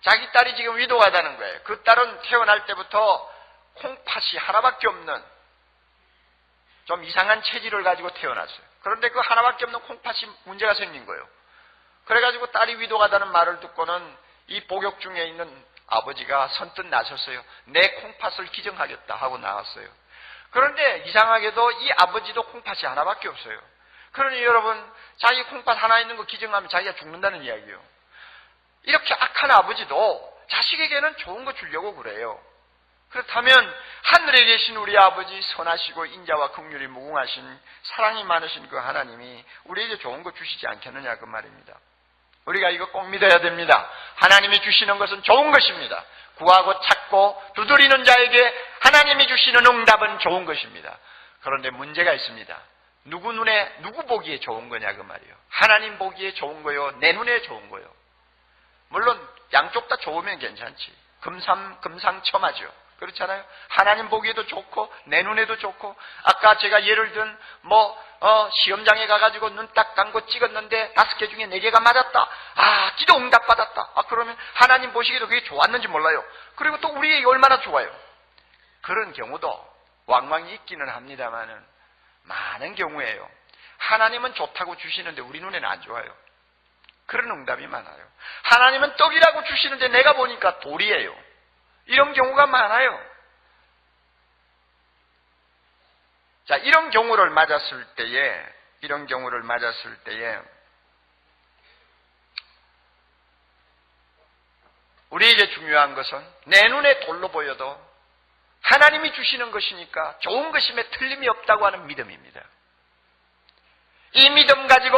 자기 딸이 지금 위도가 되는 거예요. 그 딸은 태어날 때부터 콩팥이 하나밖에 없는 좀 이상한 체질을 가지고 태어났어요. 그런데 그 하나밖에 없는 콩팥이 문제가 생긴 거예요. 그래가지고 딸이 위도가 되는 말을 듣고는 이 복역 중에 있는 아버지가 선뜻 나섰어요. 내 콩팥을 기증하겠다 하고 나왔어요. 그런데 이상하게도 이 아버지도 콩팥이 하나밖에 없어요. 그러니 여러분, 자기 콩팥 하나 있는 거 기증하면 자기가 죽는다는 이야기예요. 이렇게 악한 아버지도 자식에게는 좋은 거 주려고 그래요. 그렇다면 하늘에 계신 우리 아버지, 선하시고 인자와 긍휼이 무궁하신 사랑이 많으신 그 하나님이 우리에게 좋은 거 주시지 않겠느냐 그 말입니다. 우리가 이거 꼭 믿어야 됩니다. 하나님이 주시는 것은 좋은 것입니다. 구하고 찾고 두드리는 자에게 하나님이 주시는 응답은 좋은 것입니다. 그런데 문제가 있습니다. 누구 눈에, 누구 보기에 좋은 거냐 그 말이에요. 하나님 보기에 좋은 거요, 내 눈에 좋은 거요. 물론 양쪽 다 좋으면 괜찮지. 금상첨화죠. 그렇잖아요. 하나님 보기에도 좋고 내 눈에도 좋고. 아까 제가 예를 든 시험장에 가가지고 눈 딱 감고 찍었는데 5개 중에 4개가 맞았다. 기도 응답 받았다. 그러면 하나님 보시기에도 그게 좋았는지 몰라요. 그리고 또 우리에게 얼마나 좋아요. 그런 경우도 왕왕 있기는 합니다만은 많은 경우에요. 하나님은 좋다고 주시는데 우리 눈에는 안 좋아요. 그런 응답이 많아요. 하나님은 떡이라고 주시는데 내가 보니까 돌이에요. 이런 경우가 많아요. 자, 이런 경우를 맞았을 때에 우리에게 중요한 것은 내 눈에 돌로 보여도 하나님이 주시는 것이니까 좋은 것임에 틀림이 없다고 하는 믿음입니다. 이 믿음 가지고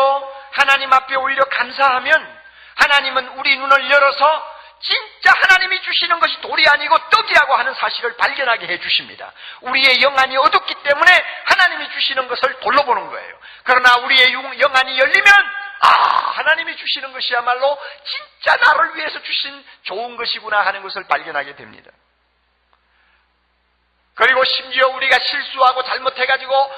하나님 앞에 올려 감사하면 하나님은 우리 눈을 열어서 진짜 하나님이 주시는 것이 돌이 아니고 떡이라고 하는 사실을 발견하게 해주십니다. 우리의 영안이 어둡기 때문에 하나님이 주시는 것을 돌로 보는 거예요. 그러나 우리의 영안이 열리면 하나님이 주시는 것이야말로 진짜 나를 위해서 주신 좋은 것이구나 하는 것을 발견하게 됩니다. 그리고 심지어 우리가 실수하고 잘못해가지고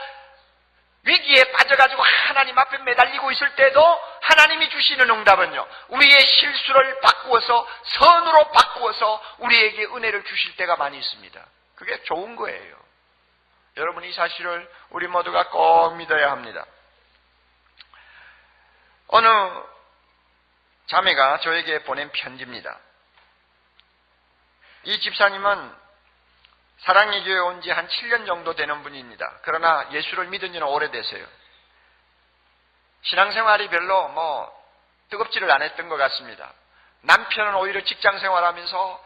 위기에 빠져가지고 하나님 앞에 매달리고 있을 때도 하나님이 주시는 응답은요, 우리의 실수를 바꾸어서 선으로 바꾸어서 우리에게 은혜를 주실 때가 많이 있습니다. 그게 좋은 거예요. 여러분, 이 사실을 우리 모두가 꼭 믿어야 합니다. 어느 자매가 저에게 보낸 편지입니다. 이 집사님은 사랑의 교회에 온 지 한 7년 정도 되는 분입니다. 그러나 예수를 믿은 지는 오래됐어요. 신앙생활이 별로 뜨겁지를 않았던 것 같습니다. 남편은 오히려 직장생활하면서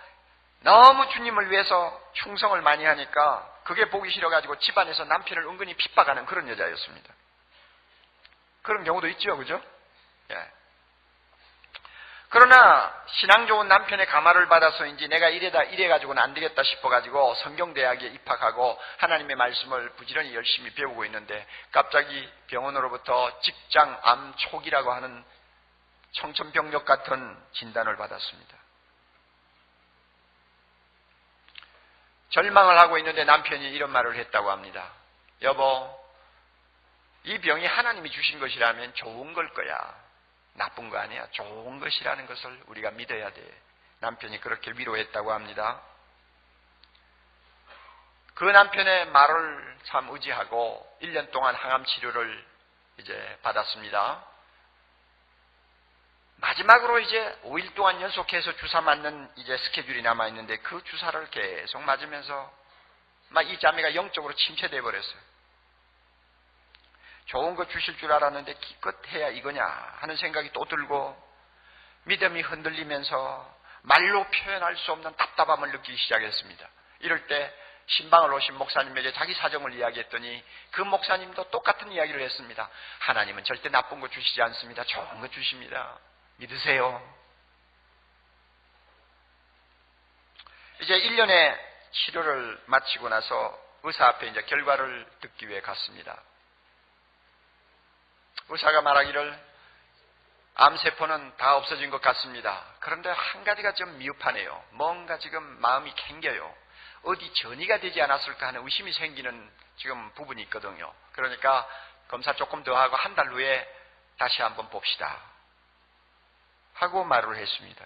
너무 주님을 위해서 충성을 많이 하니까 그게 보기 싫어가지고 집안에서 남편을 은근히 핍박하는 그런 여자였습니다. 그런 경우도 있죠, 그죠? 예. 그러나 신앙 좋은 남편의 감화를 받아서인지 내가 이래가지고는 안 되겠다 싶어가지고 성경대학에 입학하고 하나님의 말씀을 부지런히 열심히 배우고 있는데 갑자기 병원으로부터 직장암 초기라고 하는 청천벽력 같은 진단을 받았습니다. 절망을 하고 있는데 남편이 이런 말을 했다고 합니다. 여보, 이 병이 하나님이 주신 것이라면 좋은 걸 거야. 나쁜 거 아니야. 좋은 것이라는 것을 우리가 믿어야 돼. 남편이 그렇게 위로했다고 합니다. 그 남편의 말을 참 의지하고 1년 동안 항암 치료를 이제 받았습니다. 마지막으로 이제 5일 동안 연속해서 주사 맞는 이제 스케줄이 남아 있는데 그 주사를 계속 맞으면서 막 이 자매가 영적으로 침체돼 버렸어요. 좋은 거 주실 줄 알았는데 기껏 해야 이거냐 하는 생각이 또 들고 믿음이 흔들리면서 말로 표현할 수 없는 답답함을 느끼기 시작했습니다. 이럴 때 신방을 오신 목사님에게 자기 사정을 이야기했더니 그 목사님도 똑같은 이야기를 했습니다. 하나님은 절대 나쁜 거 주시지 않습니다. 좋은 거 주십니다. 믿으세요. 이제 1년의 치료를 마치고 나서 의사 앞에 이제 결과를 듣기 위해 갔습니다. 의사가 말하기를 암세포는 다 없어진 것 같습니다. 그런데 한 가지가 좀 미흡하네요. 뭔가 지금 마음이 캥겨요. 어디 전이가 되지 않았을까 하는 의심이 생기는 지금 부분이 있거든요. 그러니까 검사 조금 더 하고 한 달 후에 다시 한번 봅시다 하고 말을 했습니다.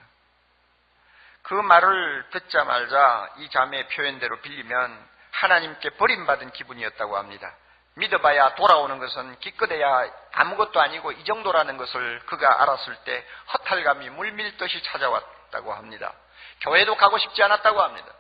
그 말을 듣자마자 이 자매의 표현대로 빌리면 하나님께 버림받은 기분이었다고 합니다. 믿어봐야 돌아오는 것은 기껏해야 아무것도 아니고 이 정도라는 것을 그가 알았을 때 허탈감이 물밀듯이 찾아왔다고 합니다. 교회도 가고 싶지 않았다고 합니다.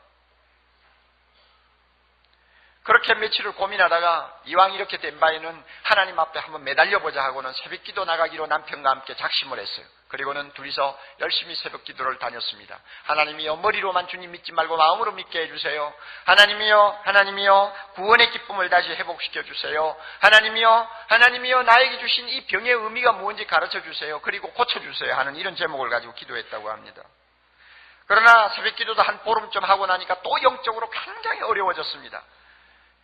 그렇게 며칠을 고민하다가 이왕 이렇게 된 바에는 하나님 앞에 한번 매달려보자 하고는 새벽기도 나가기로 남편과 함께 작심을 했어요. 그리고는 둘이서 열심히 새벽기도를 다녔습니다. 하나님이여, 머리로만 주님 믿지 말고 마음으로 믿게 해주세요. 하나님이여 구원의 기쁨을 다시 회복시켜 주세요. 하나님이여 나에게 주신 이 병의 의미가 뭔지 가르쳐 주세요. 그리고 고쳐주세요 하는 이런 제목을 가지고 기도했다고 합니다. 그러나 새벽기도도 한 보름쯤 하고 나니까 또 영적으로 굉장히 어려워졌습니다.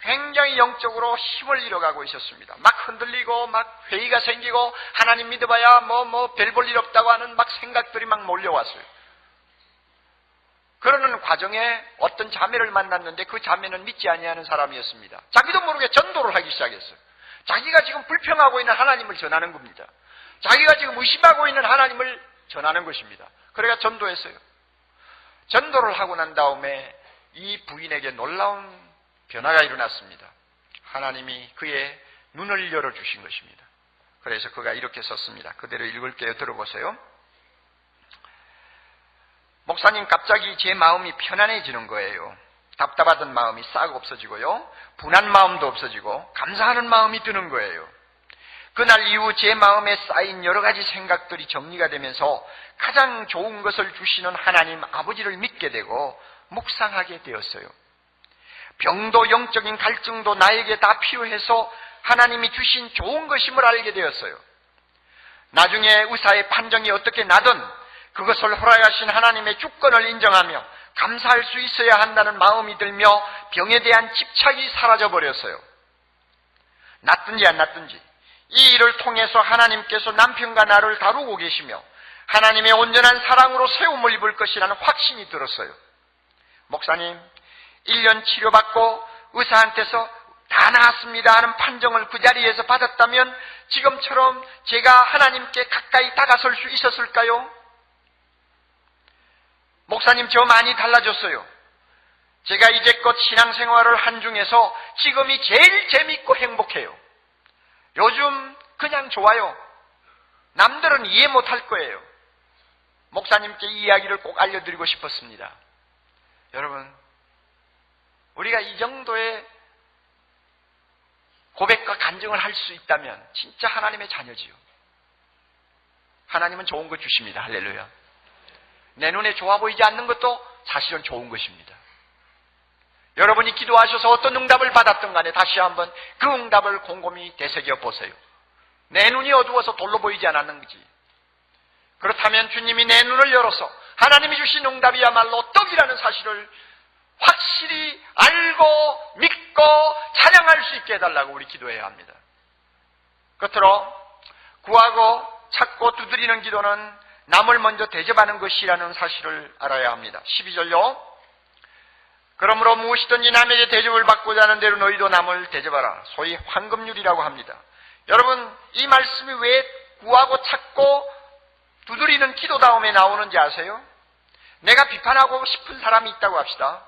굉장히 영적으로 힘을 잃어가고 있었습니다. 막 흔들리고 막 회의가 생기고 하나님 믿어봐야 별 볼 일 없다고 하는 막 생각들이 막 몰려왔어요. 그러는 과정에 어떤 자매를 만났는데 그 자매는 믿지 아니하는 사람이었습니다. 자기도 모르게 전도를 하기 시작했어요. 자기가 지금 불평하고 있는 하나님을 전하는 겁니다. 자기가 지금 의심하고 있는 하나님을 전하는 것입니다. 그래가 전도했어요. 전도를 하고 난 다음에 이 부인에게 놀라운 변화가 일어났습니다. 하나님이 그의 눈을 열어주신 것입니다. 그래서 그가 이렇게 썼습니다. 그대로 읽을게요. 들어보세요. 목사님, 갑자기 제 마음이 편안해지는 거예요. 답답하던 마음이 싹 없어지고요. 분한 마음도 없어지고 감사하는 마음이 드는 거예요. 그날 이후 제 마음에 쌓인 여러 가지 생각들이 정리가 되면서 가장 좋은 것을 주시는 하나님 아버지를 믿게 되고 묵상하게 되었어요. 병도 영적인 갈증도 나에게 다 필요해서 하나님이 주신 좋은 것임을 알게 되었어요. 나중에 의사의 판정이 어떻게 나든 그것을 허락하신 하나님의 주권을 인정하며 감사할 수 있어야 한다는 마음이 들며 병에 대한 집착이 사라져버렸어요. 낫든지 안 낫든지 이 일을 통해서 하나님께서 남편과 나를 다루고 계시며 하나님의 온전한 사랑으로 세움을 입을 것이라는 확신이 들었어요. 목사님, 1년 치료받고 의사한테서 다 나았습니다 하는 판정을 그 자리에서 받았다면 지금처럼 제가 하나님께 가까이 다가설 수 있었을까요? 목사님, 저 많이 달라졌어요. 제가 이제껏 신앙생활을 한 중에서 지금이 제일 재밌고 행복해요. 요즘 그냥 좋아요. 남들은 이해 못할 거예요. 목사님께 이 이야기를 꼭 알려드리고 싶었습니다. 여러분, 우리가 이 정도의 고백과 간증을 할 수 있다면 진짜 하나님의 자녀지요. 하나님은 좋은 것 주십니다. 할렐루야. 내 눈에 좋아 보이지 않는 것도 사실은 좋은 것입니다. 여러분이 기도하셔서 어떤 응답을 받았든 간에 다시 한번 그 응답을 곰곰이 되새겨 보세요. 내 눈이 어두워서 돌로 보이지 않았는지, 그렇다면 주님이 내 눈을 열어서 하나님이 주신 응답이야말로 떡이라는 사실을 확실히 알고 믿고 찬양할 수 있게 해달라고 우리 기도해야 합니다. 끝으로 구하고 찾고 두드리는 기도는 남을 먼저 대접하는 것이라는 사실을 알아야 합니다. 12절요. 그러므로 무엇이든지 남에게 대접을 받고자 하는 대로 너희도 남을 대접하라. 소위 황금률이라고 합니다. 여러분, 이 말씀이 왜 구하고 찾고 두드리는 기도 다음에 나오는지 아세요? 내가 비판하고 싶은 사람이 있다고 합시다.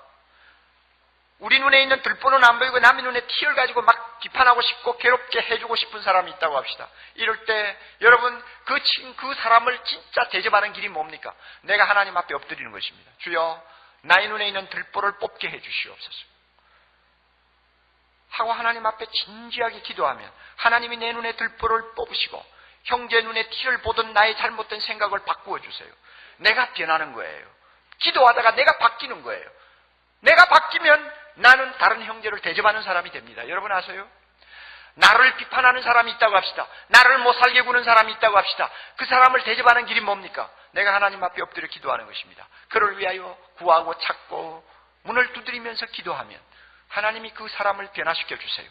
우리 눈에 있는 들보는 안 보이고 남의 눈에 티를 가지고 막 비판하고 싶고 괴롭게 해주고 싶은 사람이 있다고 합시다. 이럴 때 여러분, 그 사람을 진짜 대접하는 길이 뭡니까? 내가 하나님 앞에 엎드리는 것입니다. 주여, 나의 눈에 있는 들보를 뽑게 해주시옵소서 하고 하나님 앞에 진지하게 기도하면 하나님이 내 눈에 들보를 뽑으시고 형제 눈에 티를 보던 나의 잘못된 생각을 바꾸어 주세요. 내가 변하는 거예요. 기도하다가 내가 바뀌는 거예요. 내가 바뀌면 나는 다른 형제를 대접하는 사람이 됩니다. 여러분 아세요? 나를 비판하는 사람이 있다고 합시다. 나를 못 살게 구는 사람이 있다고 합시다. 그 사람을 대접하는 길이 뭡니까? 내가 하나님 앞에 엎드려 기도하는 것입니다. 그를 위하여 구하고 찾고 문을 두드리면서 기도하면 하나님이 그 사람을 변화시켜 주세요.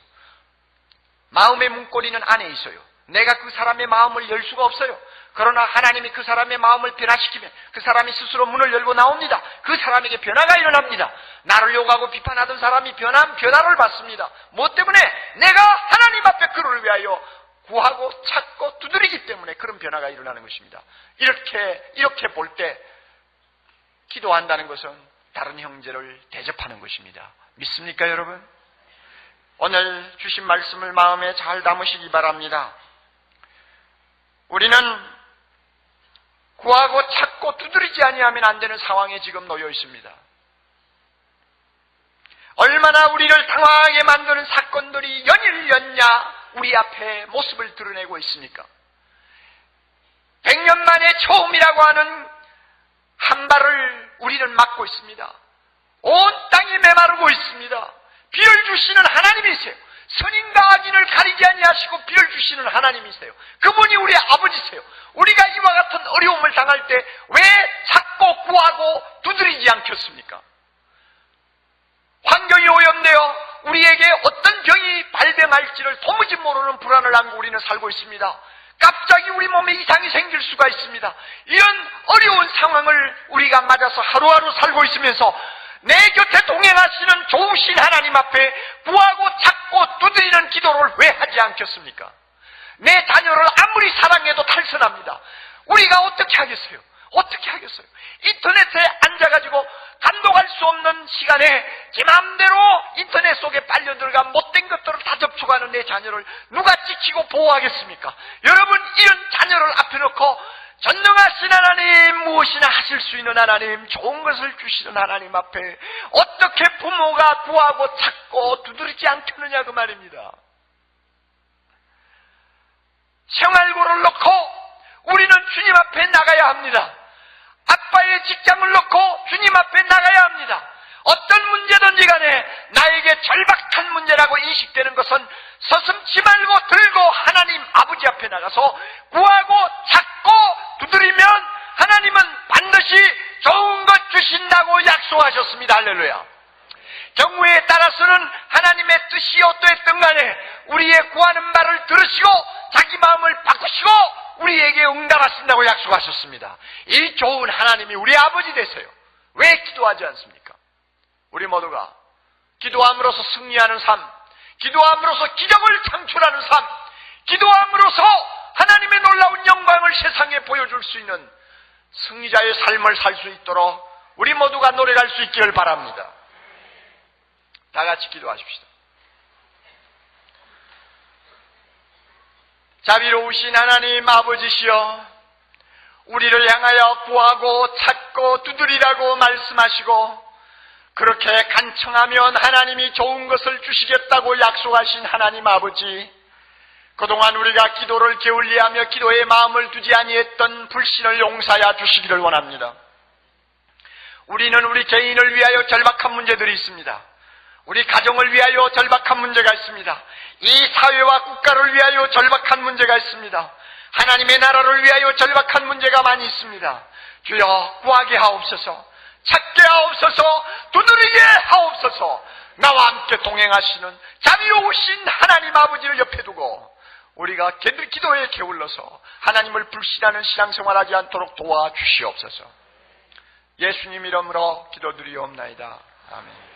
마음의 문고리는 안에 있어요. 내가 그 사람의 마음을 열 수가 없어요. 그러나 하나님이 그 사람의 마음을 변화시키면 그 사람이 스스로 문을 열고 나옵니다. 그 사람에게 변화가 일어납니다. 나를 욕하고 비판하던 사람이 변화를 받습니다. 뭐 때문에? 내가 하나님 앞에 그를 위하여 구하고 찾고 두드리기 때문에 그런 변화가 일어나는 것입니다. 이렇게 볼 때 기도한다는 것은 다른 형제를 대접하는 것입니다. 믿습니까, 여러분? 오늘 주신 말씀을 마음에 잘 담으시기 바랍니다. 우리는 구하고 찾고 두드리지 아니하면 안 되는 상황에 지금 놓여 있습니다. 얼마나 우리를 당황하게 만드는 사건들이 연일연냐 우리 앞에 모습을 드러내고 있습니까? 100년 만에 처음이라고 하는 한 발을 우리는 맞고 있습니다. 온 땅이 메마르고 있습니다. 비를 주시는 하나님이세요. 선인과 악인을 가리지 아니하시고 비를 주시는 하나님이세요. 그분이 우리의 아버지세요. 우리가 이와 같은 어려움을 당할 때 왜 찾고 구하고 두드리지 않겠습니까? 환경이 오염되어 우리에게 어떤 병이 발병할지를 도무지 모르는 불안을 안고 우리는 살고 있습니다. 갑자기 우리 몸에 이상이 생길 수가 있습니다. 이런 어려운 상황을 우리가 맞아서 하루하루 살고 있으면서 내 곁에 동행하시는 좋으신 하나님 앞에 구하고 찾고 두드리는 기도를 왜 하지 않겠습니까? 내 자녀를 아무리 사랑해도 탈선합니다. 우리가 어떻게 하겠어요? 어떻게 하겠어요? 인터넷에 앉아가지고 감독할 수 없는 시간에 제 마음대로 인터넷 속에 빨려들어가 못된 것들을 다 접촉하는 내 자녀를 누가 지키고 보호하겠습니까? 여러분, 이런 자녀를 앞에 놓고 전능하신 하나님, 무엇이나 하실 수 있는 하나님, 좋은 것을 주시는 하나님 앞에 어떻게 부모가 구하고 찾고 두드리지 않겠느냐 그 말입니다. 생활고를 놓고 우리는 주님 앞에 나가야 합니다. 아빠의 직장을 놓고 주님 앞에 나가야 합니다. 어떤 문제든지 간에 나에게 절박한 문제라고 인식되는 것은 서슴지 말고 들고 하나님 아버지 앞에 나가서 구하고 찾고 두드리면 하나님은 반드시 좋은 것 주신다고 약속하셨습니다. 할렐루야. 경우에 따라서는 하나님의 뜻이 어떠했든 간에 우리의 구하는 말을 들으시고 자기 마음을 바꾸시고 우리에게 응답하신다고 약속하셨습니다. 이 좋은 하나님이 우리 아버지 되세요. 왜 기도하지 않습니까? 우리 모두가 기도함으로써 승리하는 삶, 기도함으로써 기적을 창출하는 삶, 기도함으로써 하나님의 놀라운 영광을 세상에 보여줄 수 있는 승리자의 삶을 살 수 있도록 우리 모두가 노력할 수 있기를 바랍니다. 다 같이 기도하십시다. 자비로우신 하나님 아버지시여, 우리를 향하여 구하고 찾고 두드리라고 말씀하시고 그렇게 간청하면 하나님이 좋은 것을 주시겠다고 약속하신 하나님 아버지, 그동안 우리가 기도를 게을리하며 기도에 마음을 두지 아니했던 불신을 용서하여 주시기를 원합니다. 우리는 우리 개인을 위하여 절박한 문제들이 있습니다. 우리 가정을 위하여 절박한 문제가 있습니다. 이 사회와 국가를 위하여 절박한 문제가 있습니다. 하나님의 나라를 위하여 절박한 문제가 많이 있습니다. 주여, 구하게 하옵소서, 찾게 하옵소서, 두드리게 하옵소서. 나와 함께 동행하시는 자비로우신 하나님 아버지를 옆에 두고 우리가 기도에 게을러서 하나님을 불신하는 신앙생활하지 않도록 도와주시옵소서. 예수님 이름으로 기도드리옵나이다. 아멘.